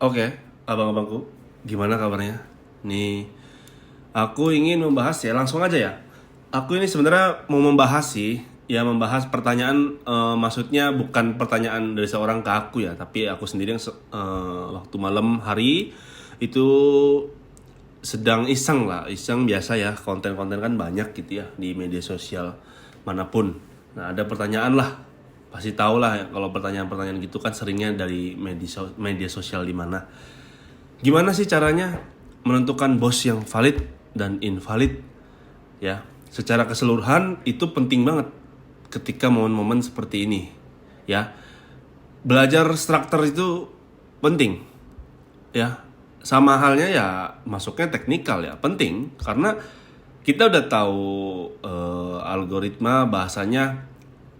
Oke, abang-abangku, gimana kabarnya? Nih, aku ingin membahas ya, langsung aja ya. Aku ini sebenarnya mau membahas sih, ya membahas pertanyaan, maksudnya bukan pertanyaan dari seorang ke aku ya, tapi aku sendiri yang waktu malam hari itu sedang iseng lah, iseng biasa ya, konten-konten kan banyak gitu ya di media sosial manapun. Nah, ada pertanyaan lah, pasti tahu lah ya, kalau pertanyaan-pertanyaan gitu kan seringnya dari media sosial di mana. Gimana sih caranya menentukan bos yang valid dan invalid? Ya, secara keseluruhan itu penting banget ketika momen-momen seperti ini. Ya, belajar struktur itu penting. Ya, sama halnya ya masuknya teknikal ya penting karena kita udah tahu algoritma bahasanya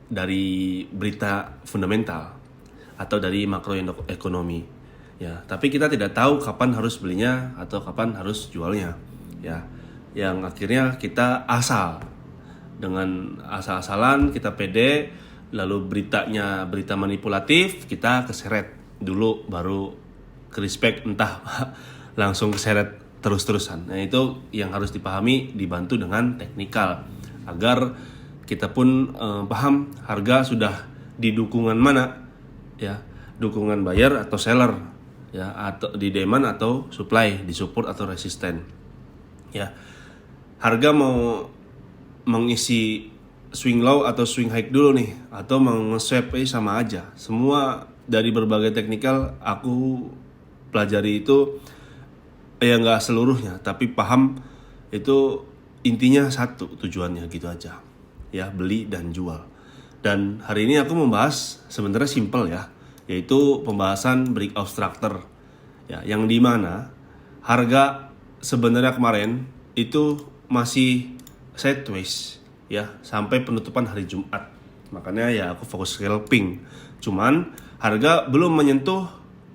dari berita fundamental atau dari makroekonomi ya, tapi kita tidak tahu kapan harus belinya atau kapan harus jualnya ya, yang akhirnya kita asal dengan asal-asalan, kita pede, lalu berita manipulatif, kita keseret dulu baru ke respect, entah langsung keseret terus-terusan. Nah, itu yang harus dipahami, dibantu dengan teknikal agar kita pun paham harga sudah di dukungan mana ya, dukungan buyer atau seller ya, atau di demand atau supply, di support atau resisten ya. Harga mau mengisi swing low atau swing high dulu nih, atau meng-swap sama aja. Semua dari berbagai teknikal aku pelajari itu ya, nggak seluruhnya, tapi paham itu intinya satu tujuannya gitu aja ya, beli dan jual. Dan hari ini aku membahas sebenarnya simple ya, yaitu pembahasan breakout structure ya, yang dimana harga sebenarnya kemarin itu masih sideways ya sampai penutupan hari Jumat. Makanya ya aku fokus scalping. Cuman harga belum menyentuh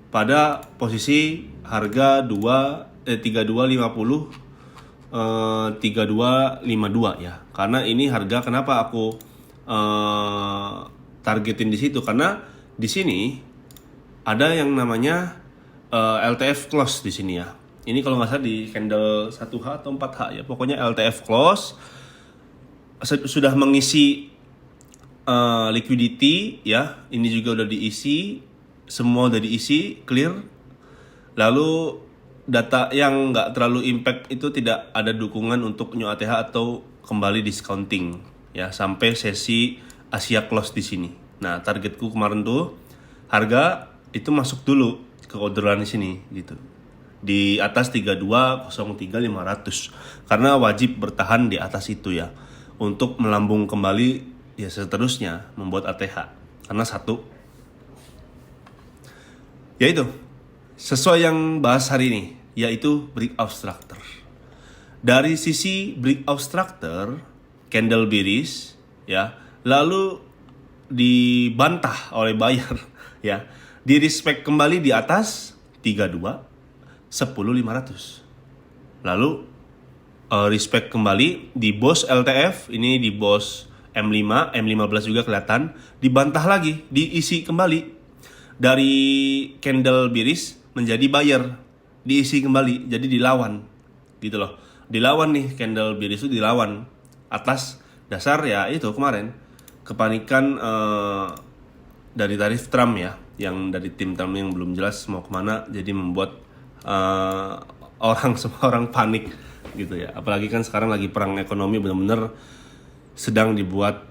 pada posisi harga 3252 ya. Karena ini harga, kenapa aku targetin di situ, karena di sini ada yang namanya LTF close di sini ya. Ini kalau nggak salah di candle 1H atau 4H ya. Pokoknya LTF close sudah mengisi liquidity ya. Ini juga udah diisi, semua udah diisi clear. Lalu data yang nggak terlalu impact itu tidak ada dukungan untuk new ATH atau kembali discounting ya sampai sesi Asia close di sini. Nah, targetku kemarin tuh harga itu masuk dulu ke orderan di sini gitu, di atas 3203.500, karena wajib bertahan di atas itu ya untuk melambung kembali ya, seterusnya membuat ATH. Karena satu yaitu sesuai yang bahas hari ini, yaitu breakout structure. Dari sisi breakout structure, candle bearish ya, lalu dibantah oleh buyer ya, di respect kembali di atas 32.10.500. Lalu respect kembali di BOS LTF, ini di BOS M5, M15 juga kelihatan, dibantah lagi, diisi kembali dari candle bearish menjadi buyer, diisi kembali, jadi dilawan gitu loh. Dilawan nih, candle bearish itu dilawan atas dasar ya itu kemarin kepanikan dari tarif Trump ya, yang dari tim Trump yang belum jelas mau kemana, jadi membuat semua orang panik gitu ya. Apalagi kan sekarang lagi perang ekonomi, benar-benar sedang dibuat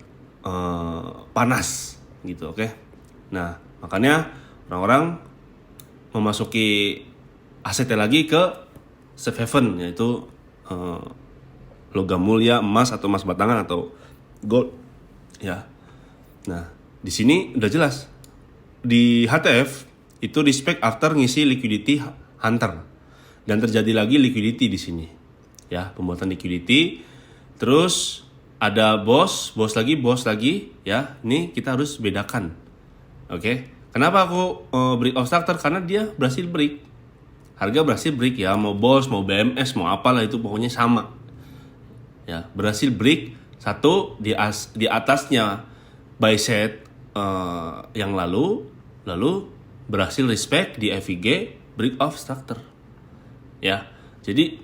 panas gitu, oke? Nah, makanya orang-orang memasuki asetnya lagi ke safe haven, yaitu logam mulia, emas atau emas batangan atau gold ya. Nah, di sini udah jelas di HTF itu respect after ngisi liquidity hunter, dan terjadi lagi liquidity di sini ya, pembuatan liquidity. Terus ada bos lagi ya. Ini kita harus bedakan, oke? Kenapa aku breakout structure? Karena dia berhasil break, harga berhasil break ya, mau bos, mau BMS, mau apalah itu pokoknya sama ya, berhasil break satu di atasnya buy set yang lalu berhasil respect di FIG break of structure. Ya. Jadi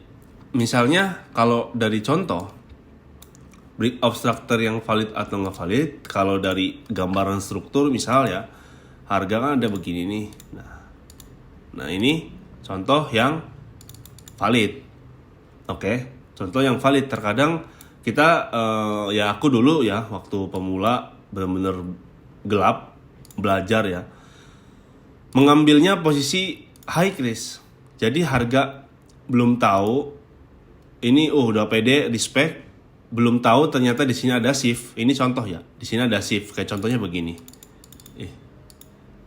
misalnya kalau dari contoh break of structure yang valid atau nggak valid, kalau dari gambaran struktur misal ya, harga kan ada begini nih. Nah ini contoh yang valid. Oke, contoh yang valid. Terkadang kita ya aku dulu ya waktu pemula benar-benar gelap belajar ya, mengambilnya posisi high risk. Jadi harga belum tahu ini udah pede respect, belum tahu ternyata di sini ada shift. Ini contoh ya, di sini ada shift kayak contohnya begini.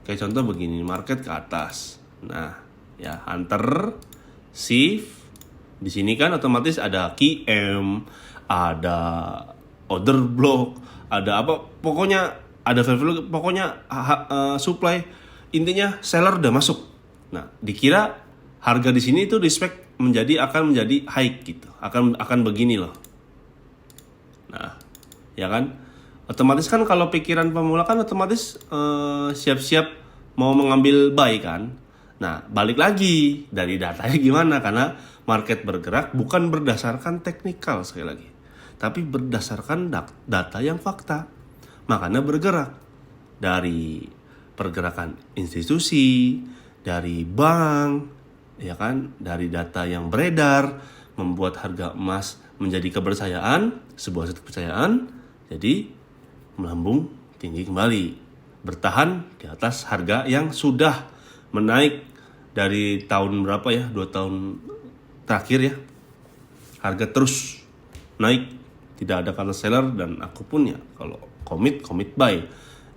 Kayak contoh begini, market ke atas. Nah, ya hunter shift. Di sini kan otomatis ada key M, ada order block, ada apa? Pokoknya ada value, pokoknya supply. Intinya seller udah masuk. Nah, dikira harga di sini itu respect akan menjadi high gitu. Akan begini loh. Nah, ya kan? Otomatis kan kalau pikiran pemula kan otomatis siap-siap mau mengambil buy kan. Nah, balik lagi dari datanya gimana? Karena market bergerak bukan berdasarkan teknikal sekali lagi, tapi berdasarkan data yang fakta. Makanya bergerak dari pergerakan institusi, dari bank, ya kan, dari data yang beredar, membuat harga emas menjadi kepercayaan, sebuah kepercayaan, jadi melambung tinggi kembali, bertahan di atas harga yang sudah menaik dari tahun berapa ya, 2 tahun terakhir ya, harga terus naik, tidak ada kata seller, dan aku pun ya kalau komit buy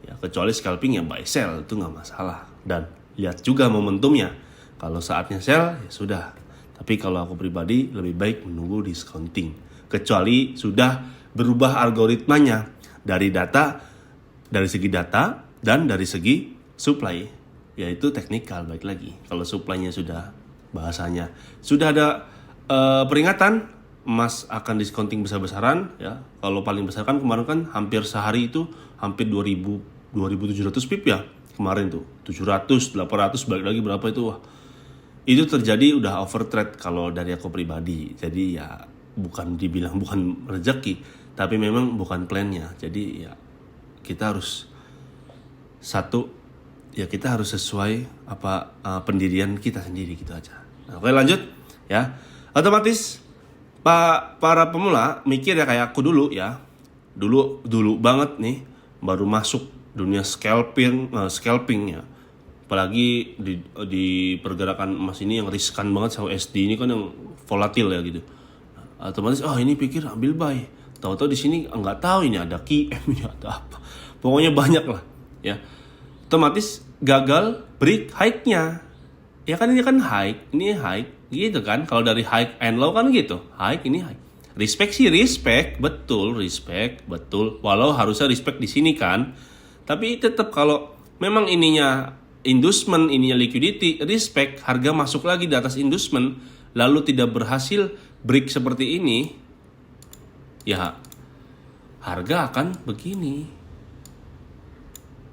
ya, kecuali scalping ya buy sell itu nggak masalah, dan lihat juga momentumnya. Kalau saatnya sell ya sudah, tapi kalau aku pribadi lebih baik menunggu discounting, kecuali sudah berubah algoritmanya dari segi data dan dari segi supply, yaitu teknikal. Baik lagi kalau supply-nya sudah, bahasanya sudah ada peringatan emas akan discounting besar-besaran ya. Kalau paling besar kan kemarin kan hampir sehari itu hampir 2.700 pip ya kemarin tuh, 700, 800, balik lagi berapa itu. Wah, itu terjadi udah overtrade kalau dari aku pribadi. Jadi ya bukan rezeki, tapi memang bukan plannya. Jadi ya kita harus kita harus sesuai pendirian kita sendiri gitu aja. Nah, oke, lanjut ya. Otomatis para pemula mikir ya kayak aku dulu ya. Dulu banget nih baru masuk dunia scalping ya. Apalagi di pergerakan emas ini yang riskan banget, sama SD ini kan yang volatil ya gitu. Nah, otomatis ini pikir ambil buy. Tahu-tahu di sini nggak tahu ini ada KM, ini ada apa. Pokoknya banyak lah ya. Otomatis gagal break high-nya. Ya kan ini kan high, ini high gitu kan. Kalau dari high and low kan gitu. High ini high. Respect sih respect, betul. Walau harusnya respect di sini kan. Tapi tetap kalau memang ininya inducement, ininya liquidity, respect, harga masuk lagi di atas inducement, lalu tidak berhasil break seperti ini, ya harga akan begini.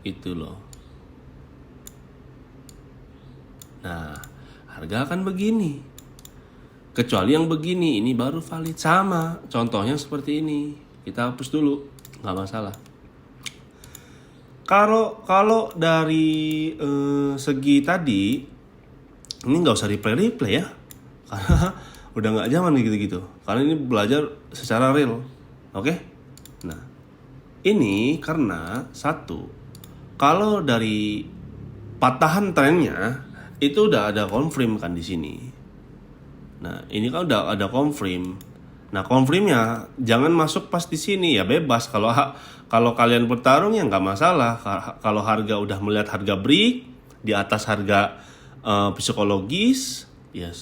Itu loh. Nah, harga akan begini. Kecuali yang begini, ini baru valid. Sama, contohnya seperti ini. Kita hapus dulu, nggak masalah. Kalau dari segi tadi, ini nggak usah replay ya, karena udah nggak zaman gitu-gitu. Karena ini belajar secara real, oke? Nah, ini karena satu, kalau dari patahan trennya itu udah ada confirm kan di sini. Nah, ini kan udah ada confirm. Nah, confirmnya jangan masuk pas di sini ya, bebas. Kalau kalian bertarung ya nggak masalah. Kalau harga udah melihat harga break di atas harga psikologis, ya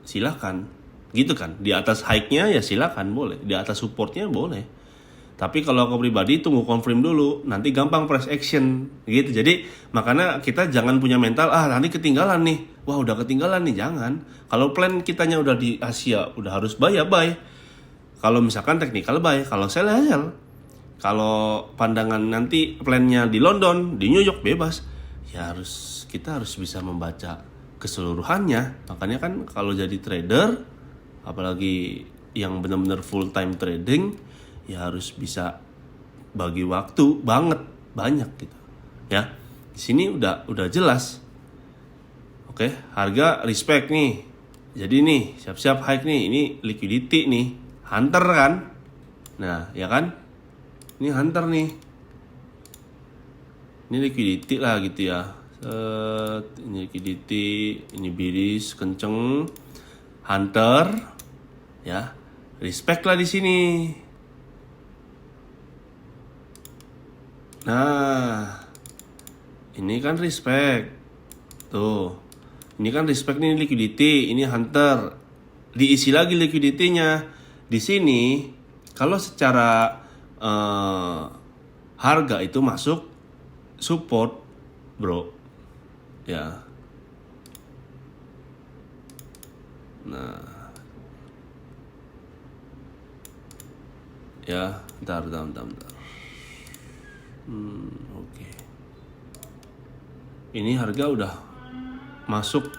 silakan. Gitu kan. Di atas high-nya ya silakan, boleh. Di atas supportnya boleh. Tapi kalau aku pribadi tunggu confirm dulu, nanti gampang press action gitu. Jadi makanya kita jangan punya mental nanti ketinggalan nih. Wah, udah ketinggalan nih, jangan. Kalau plan kitanya udah di Asia, udah harus buy ya buy. Kalau misalkan technical buy, kalau sell ya sell. Kalau pandangan nanti plannya di London, di New York bebas. Ya kita harus bisa membaca keseluruhannya. Makanya kan kalau jadi trader, apalagi yang benar-benar full time trading, ya harus bisa bagi waktu banyak gitu. Ya. Di sini udah jelas. Oke, harga respect nih. Jadi nih, siap-siap high nih. Ini liquidity nih. Hunter kan? Nah, ya kan? Ini hunter nih. Ini liquidity lah gitu ya. Ini liquidity, ini biris kenceng. Hunter, ya. Respect lah di sini. Nah, ini kan respect. Tuh. Ini kan respect nih liquidity, ini hunter. Diisi lagi liquidity-nya. Di sini kalau secara harga itu masuk support, bro. Ya. Nah. Ya, bentar. Oke. Ini harga udah masuk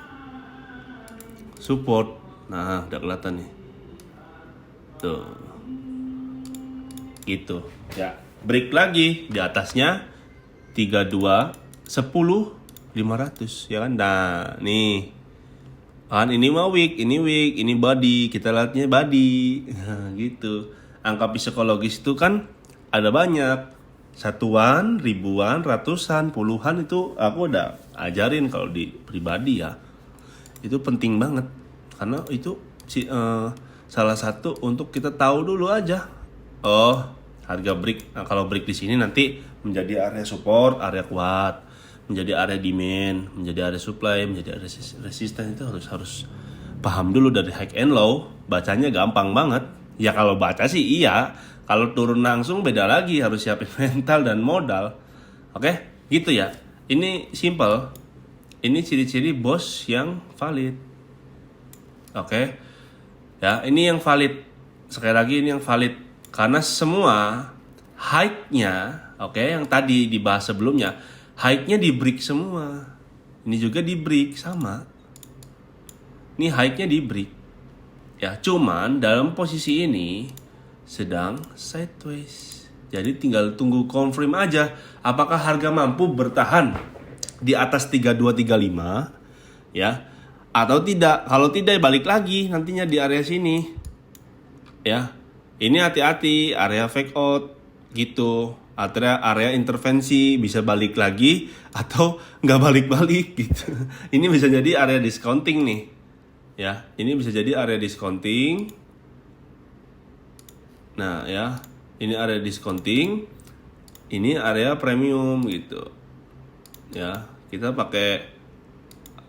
support. Nah, udah kelihatan nih. Tuh. Gitu. Ya, break lagi di atasnya 32 10 500 ya kan. Nah, nih. Kan ini mah week, ini body. Kita lihatnya body. Nah, gitu. Angka psikologis itu kan ada banyak. Satuan, ribuan, ratusan, puluhan itu aku udah ajarin kalau di pribadi ya. Itu penting banget karena itu salah satu untuk kita tahu dulu aja. Oh, harga break. Nah, kalau break di sini nanti menjadi area support, area kuat, menjadi area demand, menjadi area supply, menjadi area resisten. Itu harus paham dulu dari high and low. Bacanya gampang banget. Ya kalau baca sih iya. Kalau turun langsung beda lagi, harus siapin mental dan modal. Oke, gitu ya. Ini simple. Ini ciri-ciri bos yang valid. Oke. Ya, ini yang valid. Sekali lagi ini yang valid. Karena semua high-nya, oke, yang tadi dibahas sebelumnya, high-nya di break semua. Ini juga di break sama. Ini high-nya di break. Ya, cuman dalam posisi ini sedang sideways. Jadi tinggal tunggu confirm aja apakah harga mampu bertahan di atas 3235 ya atau tidak. Kalau tidak balik lagi nantinya di area sini. Ya. Ini hati-hati area fake out gitu. Area intervensi bisa balik lagi atau nggak balik-balik gitu. Ini bisa jadi area discounting nih. Ya, ini bisa jadi area discounting. Nah ya, ini area discounting, ini area premium gitu. Ya, kita pakai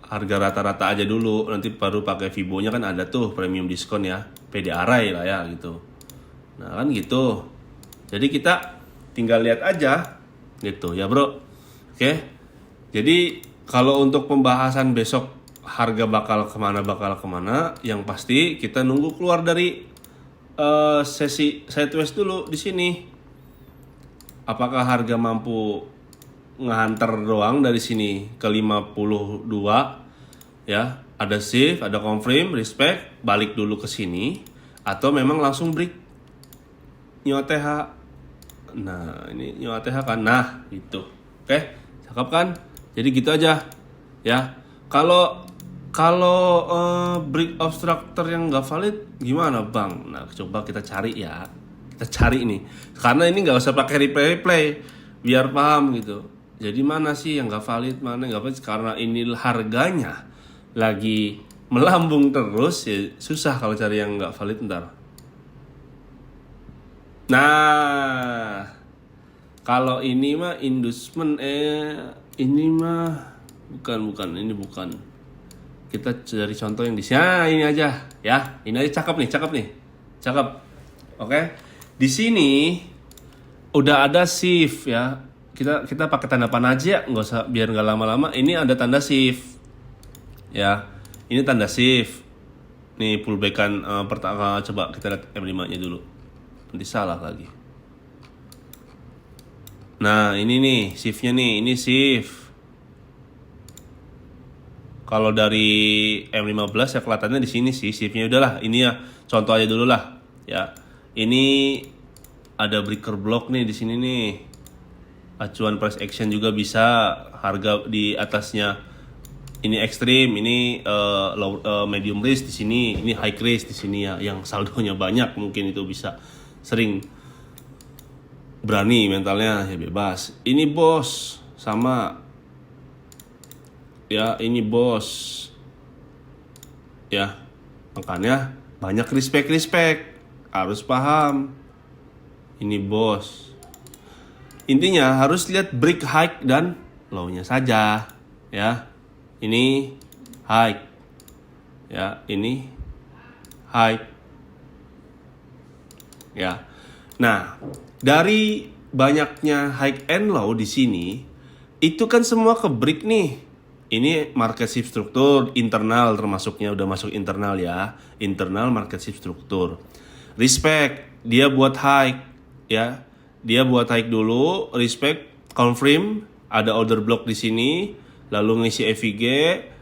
harga rata-rata aja dulu, nanti baru pakai Fibo-nya kan ada tuh premium diskon ya, PDRI lah ya gitu. Nah kan gitu. Jadi kita tinggal lihat aja gitu ya bro. Oke. Jadi kalau untuk pembahasan besok harga bakal kemana, yang pasti kita nunggu keluar dari sesi sideways dulu di sini. Apakah harga mampu ngehantar doang dari sini ke 52 ya, ada shift, ada confirm, respect, balik dulu ke sini atau memang langsung break new ATH. Nah, ini new ATH kan. Nah, gitu. Oke, cakep kan? Jadi gitu aja ya. Kalau break obstructor yang nggak valid gimana bang? Nah coba kita cari ya. Kita cari nih. Karena ini nggak usah pakai replay biar paham gitu. Jadi mana sih yang nggak valid, mana nggak valid? Karena ini harganya lagi melambung terus ya susah kalau cari yang nggak valid ntar. Nah kalau ini mah inducement ini mah bukan ini bukan. Kita cari contoh yang di sini. Nah, ini aja ya. Ini aja cakep nih. Oke. Di sini udah ada shift ya. Kita pakai tanda panah aja, nggak usah biar nggak lama-lama. Ini ada tanda shift. Ya. Ini tanda shift. Nih pullbackan pertama, coba kita lihat M5-nya dulu. Nanti salah lagi. Nah, ini nih shift-nya nih. Ini shift. Kalau dari M15 ya kelihatannya di sini sih shiftnya. Udahlah, ini ya contoh aja dulu lah ya. Ini ada breaker block nih di sini nih. Acuan price action juga bisa, harga di atasnya ini ekstrim, ini medium risk di sini, ini high risk di sini ya. Yang saldonya banyak mungkin itu bisa sering berani mentalnya ya bebas. Ini bos sama ya, ini bos ya, makanya banyak respect, harus paham ini bos. Intinya harus lihat break high dan low-nya saja ya. Ini high ya, ini high ya. Nah, dari banyaknya high and low di sini itu kan semua ke break nih. Ini market shift struktur internal termasuknya, udah masuk internal ya. Internal market shift struktur. Respect, dia buat high ya. Dia buat high dulu, respect, confirm, ada order block di sini, lalu ngisi FVG,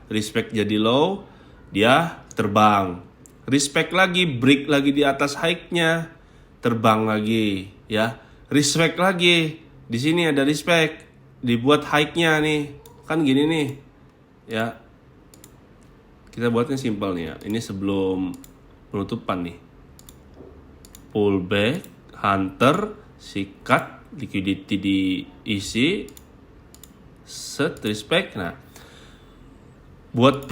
respect jadi low, dia terbang. Respect lagi, break lagi di atas high-nya, terbang lagi ya. Respect lagi. Di sini ada respect, dibuat high-nya nih. Kan gini nih. Ya, kita buatnya simpel nih ya. Ini sebelum penutupan nih. Pullback, hunter, sikat, liquidity diisi, set, respect. Nah, buat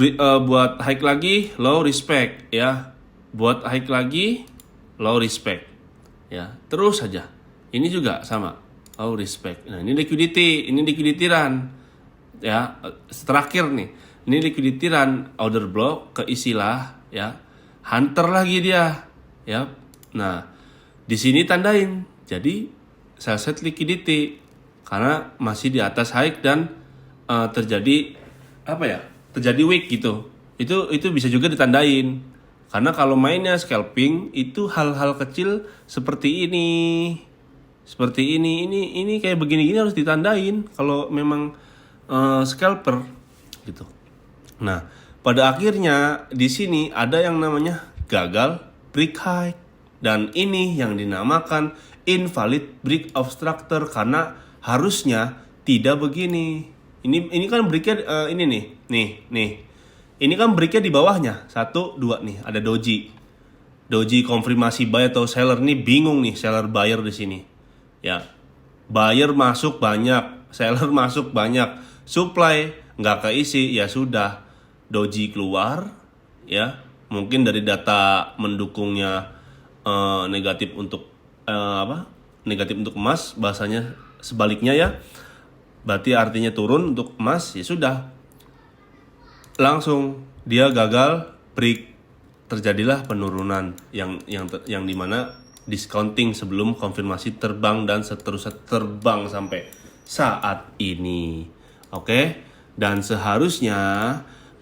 high lagi, low, respect ya. Buat high lagi, low, respect ya. Terus saja. Ini juga sama, low, respect. Nah, ini liquidity run. Ya, terakhir nih, ini liquidity run, order block, keisilah ya, hunter lagi dia ya. Nah, di sini tandain, jadi sell set liquidity karena masih di atas high dan terjadi apa ya, terjadi weak gitu. Itu bisa juga ditandain, karena kalau mainnya scalping itu hal-hal kecil seperti ini kayak begini-gini harus ditandain kalau memang scalper gitu. Nah, pada akhirnya di sini ada yang namanya gagal break high, dan ini yang dinamakan invalid break of structure karena harusnya tidak begini. Ini kan breaknya ini nih. Ini kan breaknya di bawahnya 1, 2 nih, ada doji konfirmasi buy atau seller nih, bingung nih seller buyer di sini ya. Buyer masuk banyak, seller masuk banyak, supply nggak keisi, ya sudah, doji keluar ya. Mungkin dari data mendukungnya negatif untuk negatif untuk emas, bahasanya sebaliknya ya, berarti artinya turun untuk emas, ya sudah, langsung dia gagal break, terjadilah penurunan yang dimana discounting sebelum konfirmasi terbang dan seterusnya terbang sampai saat ini. Oke, dan seharusnya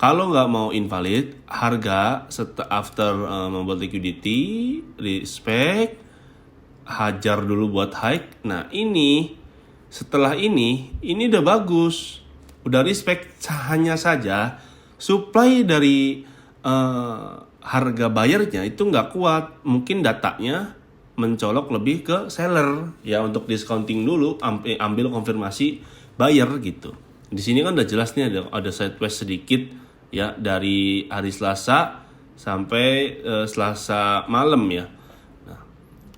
kalau nggak mau invalid, harga after membuat liquidity, respect, hajar dulu buat high. Nah ini, setelah ini udah bagus, udah respect, hanya saja supply dari harga bayarnya itu nggak kuat. Mungkin datanya mencolok lebih ke seller ya, untuk discounting dulu, ambil konfirmasi buyer gitu. Di sini kan udah jelas nih ada sideways sedikit ya, dari hari Selasa sampai Selasa malam ya. Nah,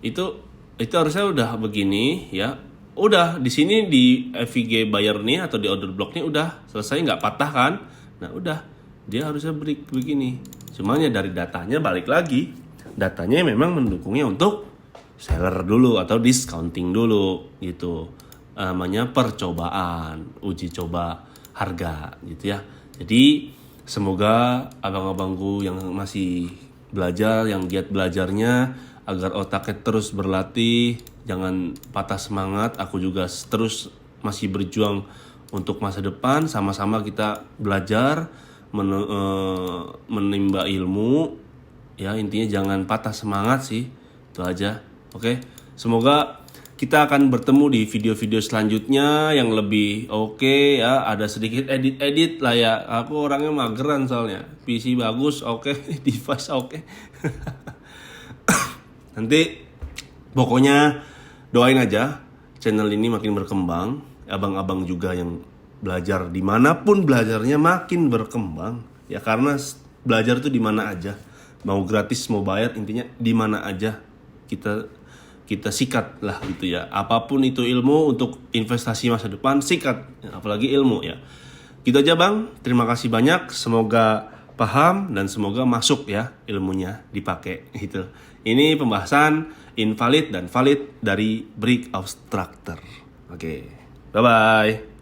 itu harusnya udah begini ya. Udah di sini di FVG buyer nih atau di order block nih udah selesai, nggak patah kan. Nah udah, dia harusnya break begini. Cuman ya dari datanya balik lagi, datanya memang mendukungnya untuk seller dulu atau discounting dulu gitu. Namanya percobaan, uji coba harga gitu ya. Jadi semoga abang-abangku yang masih belajar, yang giat belajarnya, agar otaknya terus berlatih, jangan patah semangat. Aku juga terus masih berjuang untuk masa depan, sama-sama kita belajar, menimba ilmu ya. Intinya jangan patah semangat sih, itu aja. Oke, semoga Kita akan bertemu di video-video selanjutnya yang lebih oke ya. Ada sedikit edit-edit lah ya. Aku orangnya mageran soalnya. PC bagus, oke. Device oke. Nanti pokoknya doain aja channel ini makin berkembang. Abang-abang juga yang belajar dimanapun belajarnya makin berkembang. Ya karena belajar tuh di mana aja. Mau gratis mau bayar, intinya di mana aja kita sikat lah gitu ya. Apapun itu ilmu untuk investasi masa depan, sikat, apalagi ilmu ya. Gitu aja Bang, terima kasih banyak, semoga paham dan semoga masuk ya ilmunya dipakai gitu. Ini pembahasan invalid dan valid dari break obstructor. Oke, bye bye.